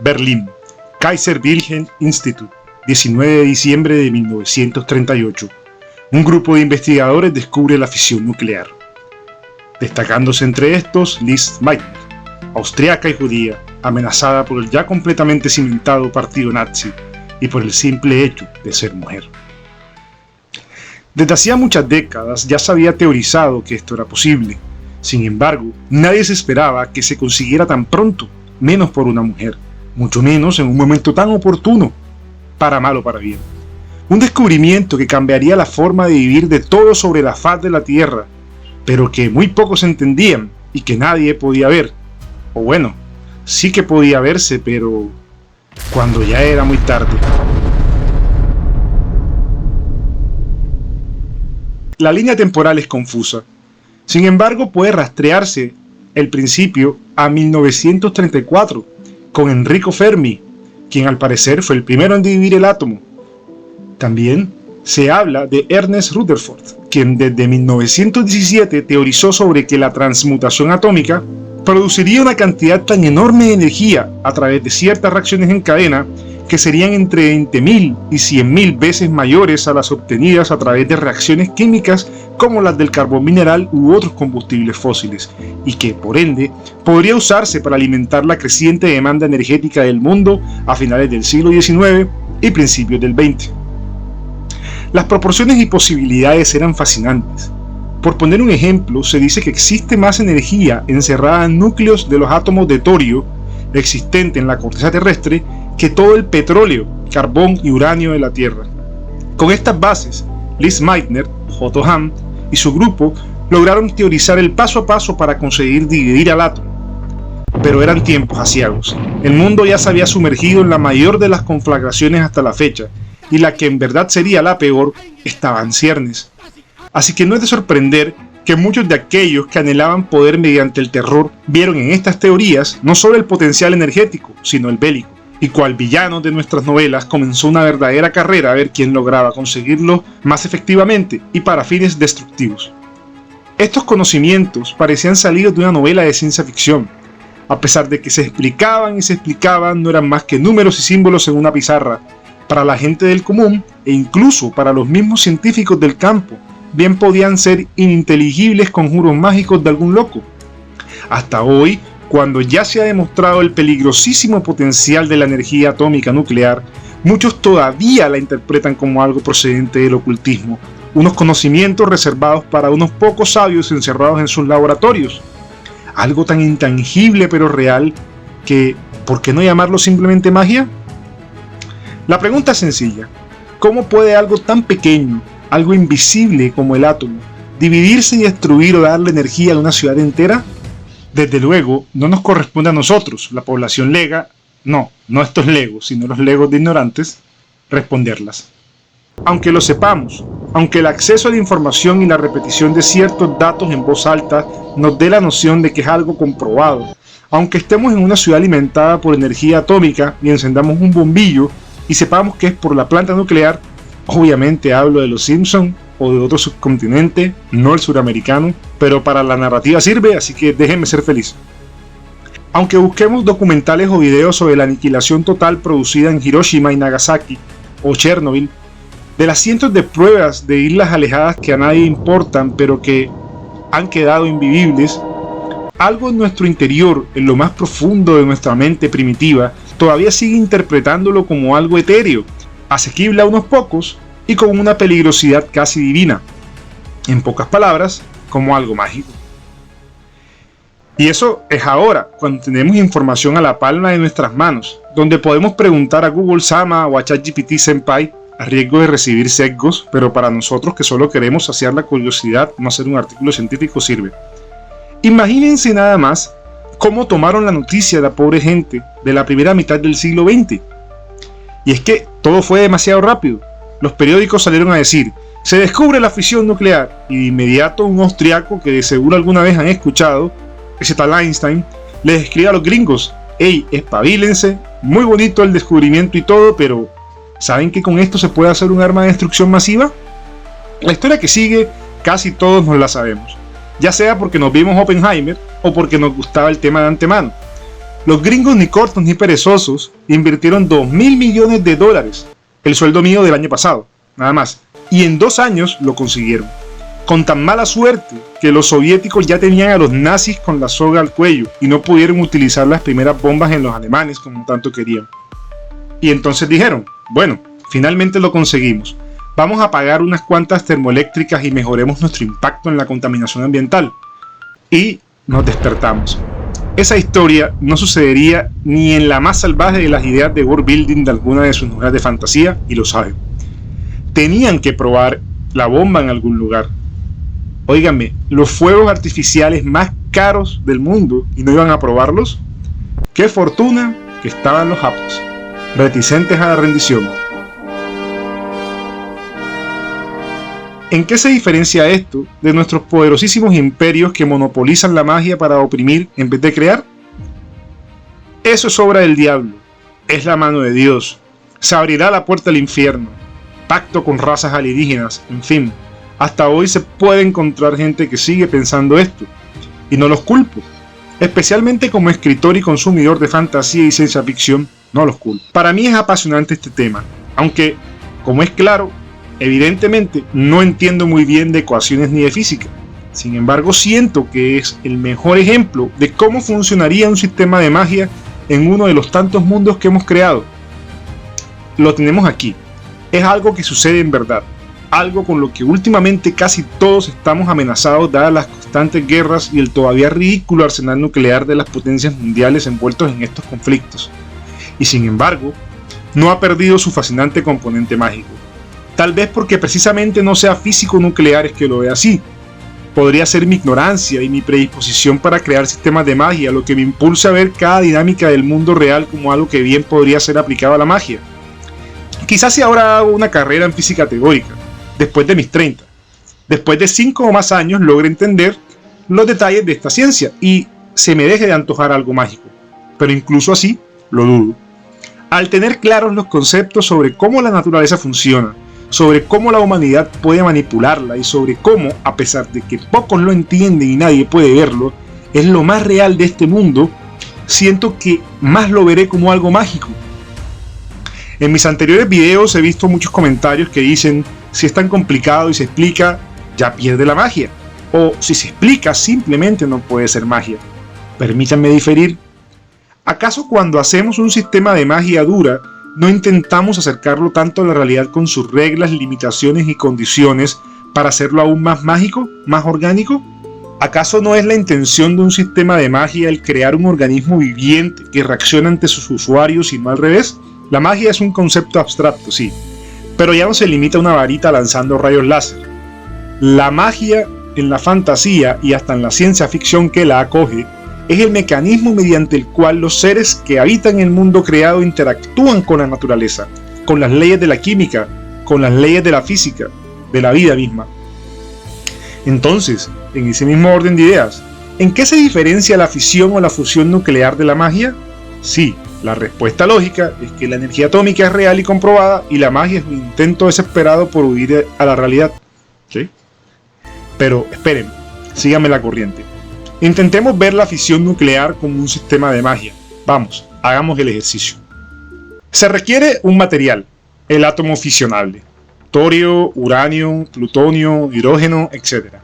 Berlín, Kaiser Wilhelm Institute, 19 de diciembre de 1938. Un grupo de investigadores descubre la fisión nuclear. Destacándose entre estos Lise Meitner, austriaca y judía, amenazada por el ya completamente cimentado partido nazi y por el simple hecho de ser mujer. Desde hacía muchas décadas ya se había teorizado que esto era posible. Sin embargo, nadie se esperaba que se consiguiera tan pronto, menos por una mujer, mucho menos en un momento tan oportuno, para mal o para bien. Un descubrimiento que cambiaría la forma de vivir de todos sobre la faz de la Tierra, pero que muy pocos entendían y que nadie podía ver. O bueno, sí que podía verse, pero cuando ya era muy tarde. La línea temporal es confusa. Sin embargo, puede rastrearse el principio a 1934, con Enrico Fermi, quien al parecer fue el primero en dividir el átomo. También se habla de Ernest Rutherford, quien desde 1917 teorizó sobre que la transmutación atómica produciría una cantidad tan enorme de energía a través de ciertas reacciones en cadena que serían entre 20.000 y 100.000 veces mayores a las obtenidas a través de reacciones químicas como las del carbón mineral u otros combustibles fósiles, y que, por ende, podría usarse para alimentar la creciente demanda energética del mundo a finales del siglo XIX y principios del XX. Las proporciones y posibilidades eran fascinantes. Por poner un ejemplo, se dice que existe más energía encerrada en núcleos de los átomos de torio existente en la corteza terrestre que todo el petróleo, carbón y uranio de la Tierra. Con estas bases, Lise Meitner, Otto Hahn y su grupo lograron teorizar el paso a paso para conseguir dividir al átomo. Pero eran tiempos aciagos. El mundo ya se había sumergido en la mayor de las conflagraciones hasta la fecha, y la que en verdad sería la peor estaba en ciernes. Así que no es de sorprender que muchos de aquellos que anhelaban poder mediante el terror vieron en estas teorías no solo el potencial energético, sino el bélico, y cual villano de nuestras novelas comenzó una verdadera carrera a ver quién lograba conseguirlo más efectivamente y para fines destructivos. Estos conocimientos parecían salidos de una novela de ciencia ficción. A pesar de que se explicaban y se explicaban, no eran más que números y símbolos en una pizarra. Para la gente del común, e incluso para los mismos científicos del campo, bien podían ser ininteligibles conjuros mágicos de algún loco. Hasta hoy, cuando ya se ha demostrado el peligrosísimo potencial de la energía atómica nuclear, muchos todavía la interpretan como algo procedente del ocultismo, unos conocimientos reservados para unos pocos sabios encerrados en sus laboratorios. Algo tan intangible pero real que, ¿por qué no llamarlo simplemente magia? La pregunta es sencilla: ¿cómo puede algo tan pequeño, algo invisible como el átomo, dividirse y destruir o darle energía a una ciudad entera? Desde luego, no nos corresponde a nosotros, la población lega, no estos legos, sino los legos de ignorantes, responderlas. Aunque lo sepamos, aunque el acceso a la información y la repetición de ciertos datos en voz alta nos dé la noción de que es algo comprobado, aunque estemos en una ciudad alimentada por energía atómica y encendamos un bombillo y sepamos que es por la planta nuclear, obviamente hablo de los Simpson o de otro subcontinente, no el suramericano, pero para la narrativa sirve, así que déjenme ser feliz. Aunque busquemos documentales o videos sobre la aniquilación total producida en Hiroshima y Nagasaki o Chernobyl, de las cientos de pruebas de islas alejadas que a nadie importan pero que han quedado invivibles, algo en nuestro interior, en lo más profundo de nuestra mente primitiva, todavía sigue interpretándolo como algo etéreo, asequible a unos pocos y con una peligrosidad casi divina. En pocas palabras, como algo mágico. Y eso es ahora, cuando tenemos información a la palma de nuestras manos, donde podemos preguntar a Google Sama o a ChatGPT Senpai, a riesgo de recibir sesgos, pero para nosotros que solo queremos saciar la curiosidad, no hacer un artículo científico sirve. Imagínense nada más cómo tomaron la noticia de la pobre gente de la primera mitad del siglo XX. Y es que todo fue demasiado rápido. Los periódicos salieron a decir: se descubre la fisión nuclear, y de inmediato un austriaco que de seguro alguna vez han escuchado, ese tal Einstein, les escribe a los gringos: hey, espabilense, muy bonito el descubrimiento y todo, pero ¿saben que con esto se puede hacer un arma de destrucción masiva? La historia que sigue casi todos nos la sabemos, ya sea porque nos vimos Oppenheimer o porque nos gustaba el tema de antemano. Los gringos ni cortos ni perezosos invirtieron $2.000 millones, el sueldo mío del año pasado, nada más, y en 2 años lo consiguieron. Con tan mala suerte que los soviéticos ya tenían a los nazis con la soga al cuello y no pudieron utilizar las primeras bombas en los alemanes como tanto querían. Y entonces dijeron, bueno, finalmente lo conseguimos, vamos a pagar unas cuantas termoeléctricas y mejoremos nuestro impacto en la contaminación ambiental. Y nos despertamos. Esa historia no sucedería ni en la más salvaje de las ideas de world building de alguna de sus novelas de fantasía, y lo saben. Tenían que probar la bomba en algún lugar. Óiganme, los fuegos artificiales más caros del mundo, ¿y no iban a probarlos? ¡Qué fortuna que estaban los japos, reticentes a la rendición! ¿En qué se diferencia esto de nuestros poderosísimos imperios que monopolizan la magia para oprimir en vez de crear? Eso es obra del diablo, es la mano de Dios, se abrirá la puerta al infierno, pacto con razas alienígenas, en fin. Hasta hoy se puede encontrar gente que sigue pensando esto, y no los culpo, especialmente como escritor y consumidor de fantasía y ciencia ficción, no los culpo. Para mí es apasionante este tema, aunque, como es claro, evidentemente no entiendo muy bien de ecuaciones ni de física. Sin embargo, siento que es el mejor ejemplo de cómo funcionaría un sistema de magia en uno de los tantos mundos que hemos creado. Lo tenemos aquí. Es algo que sucede en verdad. Algo con lo que últimamente casi todos estamos amenazados dadas las constantes guerras y el todavía ridículo arsenal nuclear de las potencias mundiales envueltos en estos conflictos. Y sin embargo, no ha perdido su fascinante componente mágico. Tal vez porque precisamente no sea físico nuclear es que lo ve así. Podría ser mi ignorancia y mi predisposición para crear sistemas de magia lo que me impulsa a ver cada dinámica del mundo real como algo que bien podría ser aplicado a la magia. Quizás si ahora hago una carrera en física teórica, después de mis 30, después de 5 o más años logre entender los detalles de esta ciencia y se me deje de antojar algo mágico. Pero incluso así, lo dudo. Al tener claros los conceptos sobre cómo la naturaleza funciona, sobre cómo la humanidad puede manipularla y sobre cómo, a pesar de que pocos lo entienden y nadie puede verlo, es lo más real de este mundo, siento que más lo veré como algo mágico. En mis anteriores videos he visto muchos comentarios que dicen, si es tan complicado y se explica, ya pierde la magia. O si se explica, simplemente no puede ser magia. Permítanme diferir. ¿Acaso cuando hacemos un sistema de magia dura, no intentamos acercarlo tanto a la realidad con sus reglas, limitaciones y condiciones para hacerlo aún más mágico, más orgánico? ¿Acaso no es la intención de un sistema de magia el crear un organismo viviente que reacciona ante sus usuarios y no al revés? La magia es un concepto abstracto, sí, pero ya no se limita a una varita lanzando rayos láser. La magia en la fantasía y hasta en la ciencia ficción que la acoge es el mecanismo mediante el cual los seres que habitan el mundo creado interactúan con la naturaleza, con las leyes de la química, con las leyes de la física, de la vida misma. Entonces, en ese mismo orden de ideas, ¿en qué se diferencia la fisión o la fusión nuclear de la magia? Sí, la respuesta lógica es que la energía atómica es real y comprobada y la magia es un intento desesperado por huir a la realidad. ¿Sí? Pero esperen, síganme la corriente. Intentemos ver la fisión nuclear como un sistema de magia. Vamos, hagamos el ejercicio. Se requiere un material, el átomo fisionable. Torio, uranio, plutonio, hidrógeno, etc.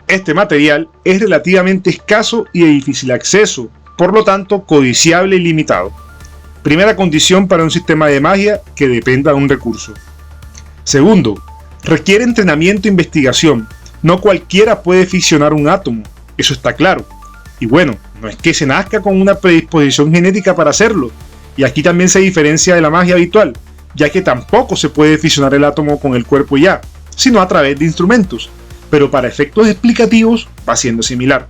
Este material es relativamente escaso y de difícil acceso, por lo tanto codiciable y limitado. Primera condición para un sistema de magia que dependa de un recurso. Segundo, requiere entrenamiento e investigación. No cualquiera puede fisionar un átomo. Eso está claro. Y bueno, no es que se nazca con una predisposición genética para hacerlo. Y aquí también se diferencia de la magia habitual, ya que tampoco se puede fisionar el átomo con el cuerpo ya, sino a través de instrumentos. Pero para efectos explicativos va siendo similar.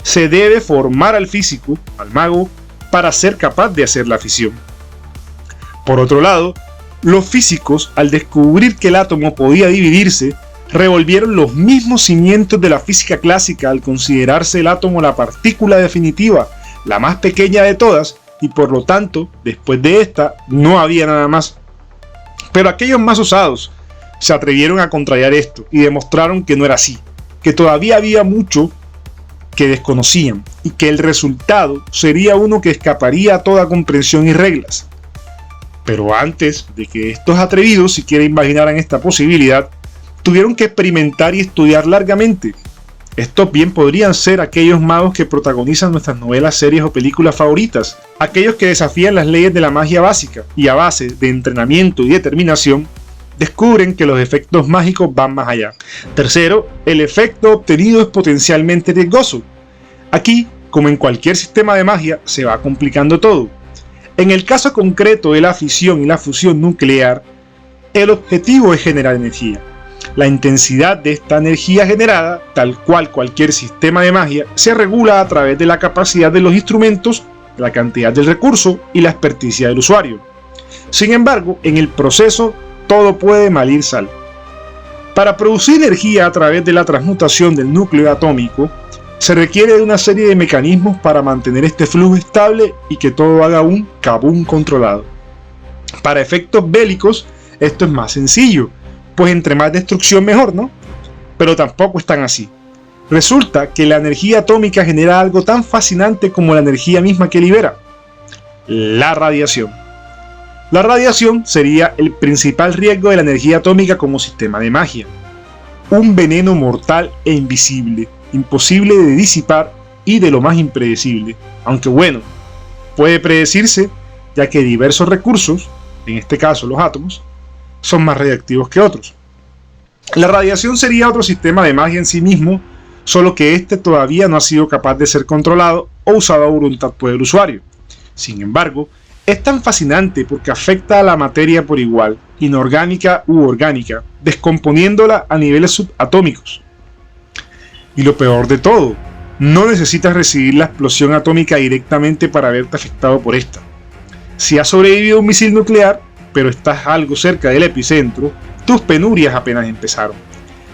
Se debe formar al físico, al mago, para ser capaz de hacer la fisión. Por otro lado, los físicos, al descubrir que el átomo podía dividirse, revolvieron los mismos cimientos de la física clásica al considerarse el átomo la partícula definitiva, la más pequeña de todas, y por lo tanto, después de esta, no había nada más. Pero aquellos más osados se atrevieron a contrariar esto y demostraron que no era así, que todavía había mucho que desconocían, y que el resultado sería uno que escaparía a toda comprensión y reglas. Pero antes de que estos atrevidos siquiera imaginaran esta posibilidad, tuvieron que experimentar y estudiar largamente. Estos bien podrían ser aquellos magos que protagonizan nuestras novelas, series o películas favoritas, aquellos que desafían las leyes de la magia básica y a base de entrenamiento y determinación, descubren que los efectos mágicos van más allá. Tercero, el efecto obtenido es potencialmente riesgoso. Aquí, como en cualquier sistema de magia, se va complicando todo. En el caso concreto de la fisión y la fusión nuclear, el objetivo es generar energía. La intensidad de esta energía generada, tal cual cualquier sistema de magia, se regula a través de la capacidad de los instrumentos, la cantidad del recurso y la experticia del usuario. Sin embargo, en el proceso, todo puede mal ir sal. Para producir energía a través de la transmutación del núcleo atómico, se requiere de una serie de mecanismos para mantener este flujo estable y que todo haga un kabum controlado. Para efectos bélicos, esto es más sencillo, pues entre más destrucción mejor, ¿no? Pero tampoco es tan así. Resulta que la energía atómica genera algo tan fascinante como la energía misma que libera: la radiación. La radiación sería el principal riesgo de la energía atómica como sistema de magia. Un veneno mortal e invisible, imposible de disipar y de lo más impredecible. Aunque bueno, puede predecirse, ya que diversos recursos, en este caso los átomos, son más radiactivos que otros. La radiación sería otro sistema de magia en sí mismo, solo que este todavía no ha sido capaz de ser controlado o usado a voluntad por el usuario. Sin embargo, es tan fascinante porque afecta a la materia por igual, inorgánica u orgánica, descomponiéndola a niveles subatómicos. Y lo peor de todo, no necesitas recibir la explosión atómica directamente para verte afectado por esta. Si has sobrevivido a un misil nuclear, pero estás algo cerca del epicentro, tus penurias apenas empezaron.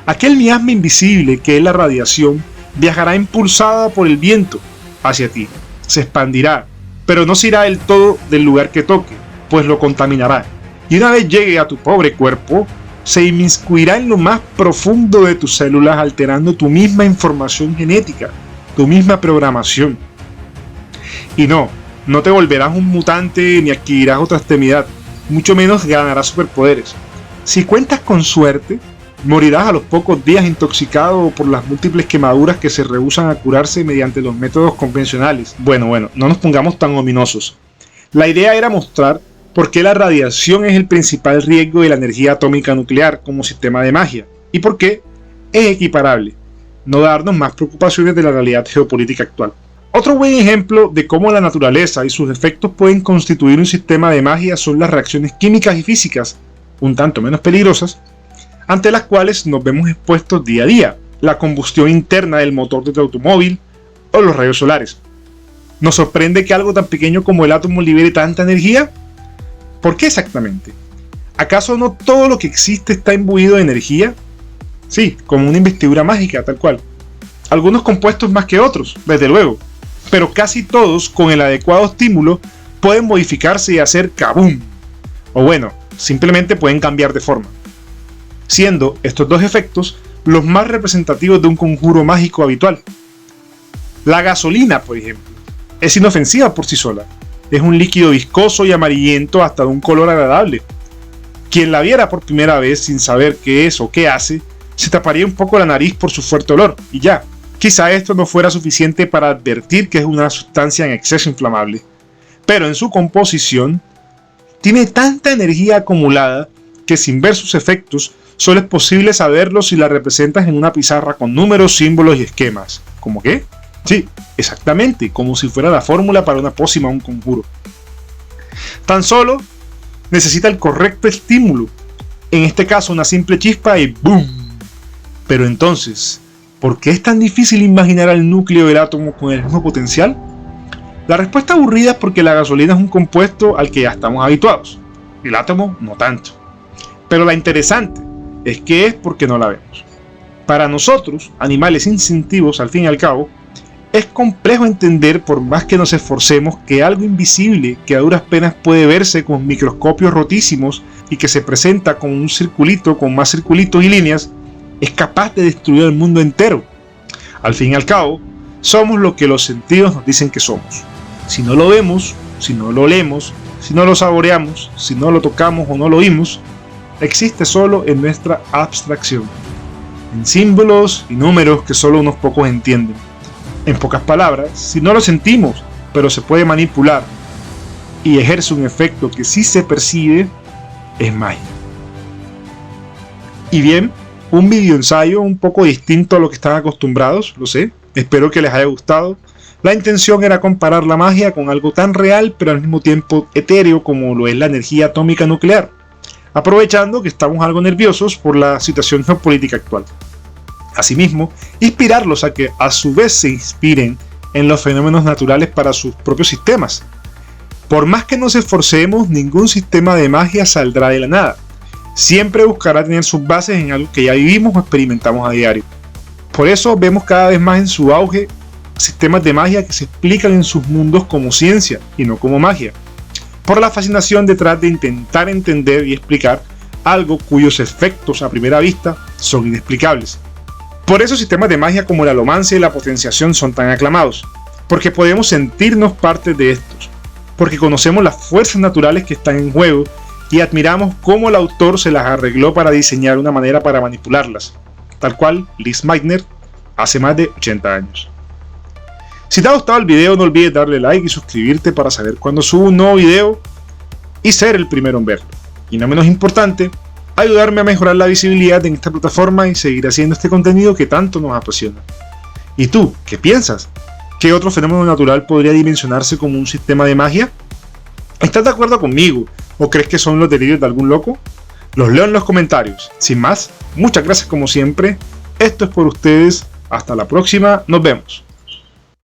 Aquel miasma invisible que es la radiación viajará impulsada por el viento hacia ti, se expandirá, pero no se irá del todo del lugar que toque, pues lo contaminará, y una vez llegue a tu pobre cuerpo, se inmiscuirá en lo más profundo de tus células, alterando tu misma información genética, tu misma programación. Y no te volverás un mutante ni adquirirás otra extremidad, mucho menos ganarás superpoderes. Si cuentas con suerte, morirás a los pocos días intoxicado por las múltiples quemaduras que se rehúsan a curarse mediante los métodos convencionales. Bueno, no nos pongamos tan ominosos. La idea era mostrar por qué la radiación es el principal riesgo de la energía atómica nuclear como sistema de magia, y por qué es equiparable, no darnos más preocupaciones de la realidad geopolítica actual. Otro buen ejemplo de cómo la naturaleza y sus efectos pueden constituir un sistema de magia son las reacciones químicas y físicas, un tanto menos peligrosas, ante las cuales nos vemos expuestos día a día: la combustión interna del motor de tu automóvil o los rayos solares. ¿Nos sorprende que algo tan pequeño como el átomo libere tanta energía? ¿Por qué exactamente? ¿Acaso no todo lo que existe está imbuido de energía? Sí, como una investidura mágica, tal cual. Algunos compuestos más que otros, desde luego, pero casi todos, con el adecuado estímulo, pueden modificarse y hacer kabum. O bueno, simplemente pueden cambiar de forma, siendo estos dos efectos los más representativos de un conjuro mágico habitual. La gasolina, por ejemplo, es inofensiva por sí sola. Es un líquido viscoso y amarillento hasta de un color agradable. Quien la viera por primera vez sin saber qué es o qué hace, se taparía un poco la nariz por su fuerte olor, y ya. Quizá esto no fuera suficiente para advertir que es una sustancia en exceso inflamable, pero en su composición tiene tanta energía acumulada que sin ver sus efectos solo es posible saberlos si la representas en una pizarra con números, símbolos y esquemas. ¿Cómo qué? Sí, exactamente, como si fuera la fórmula para una pócima o un conjuro. Tan solo necesita el correcto estímulo, en este caso una simple chispa y ¡boom! Pero entonces, ¿por qué es tan difícil imaginar al núcleo del átomo con el mismo potencial? La respuesta aburrida es porque la gasolina es un compuesto al que ya estamos habituados, el átomo no tanto. Pero la interesante es que es porque no la vemos. Para nosotros, animales instintivos al fin y al cabo, es complejo entender, por más que nos esforcemos, que algo invisible que a duras penas puede verse con microscopios rotísimos y que se presenta como un circulito con más circulitos y líneas, es capaz de destruir el mundo entero. Al fin y al cabo, Somos lo que los sentidos nos dicen que somos. Si no lo vemos, si no lo olemos, si no lo saboreamos, si no lo tocamos o no lo oímos, existe solo en nuestra abstracción, en símbolos y números que solo unos pocos entienden. En pocas palabras, si no lo sentimos, pero se puede manipular y ejerce un efecto que sí se percibe, es magia. Y bien, un video ensayo un poco distinto a lo que están acostumbrados, lo sé, espero que les haya gustado. La intención era comparar la magia con algo tan real pero al mismo tiempo etéreo como lo es la energía atómica nuclear, aprovechando que estamos algo nerviosos por la situación geopolítica actual. Asimismo, inspirarlos a que a su vez se inspiren en los fenómenos naturales para sus propios sistemas. Por más que nos esforcemos, ningún sistema de magia saldrá de la nada. Siempre buscará tener sus bases en algo que ya vivimos o experimentamos a diario. Por eso vemos cada vez más en su auge sistemas de magia que se explican en sus mundos como ciencia y no como magia, por la fascinación detrás de intentar entender y explicar algo cuyos efectos a primera vista son inexplicables. Por eso sistemas de magia como la alomancia y la potenciación son tan aclamados, porque podemos sentirnos parte de estos, porque conocemos las fuerzas naturales que están en juego y admiramos cómo el autor se las arregló para diseñar una manera para manipularlas, tal cual Liz Meitner hace más de 80 años. Si te ha gustado el video, no olvides darle like y suscribirte para saber cuando subo un nuevo video y ser el primero en verlo. Y no menos importante, ayudarme a mejorar la visibilidad en esta plataforma y seguir haciendo este contenido que tanto nos apasiona. ¿Y tú, qué piensas? ¿Qué otro fenómeno natural podría dimensionarse como un sistema de magia? ¿Estás de acuerdo conmigo o crees que son los delirios de algún loco? Los leo en los comentarios. Sin más, muchas gracias como siempre. Esto es por ustedes. Hasta la próxima. Nos vemos.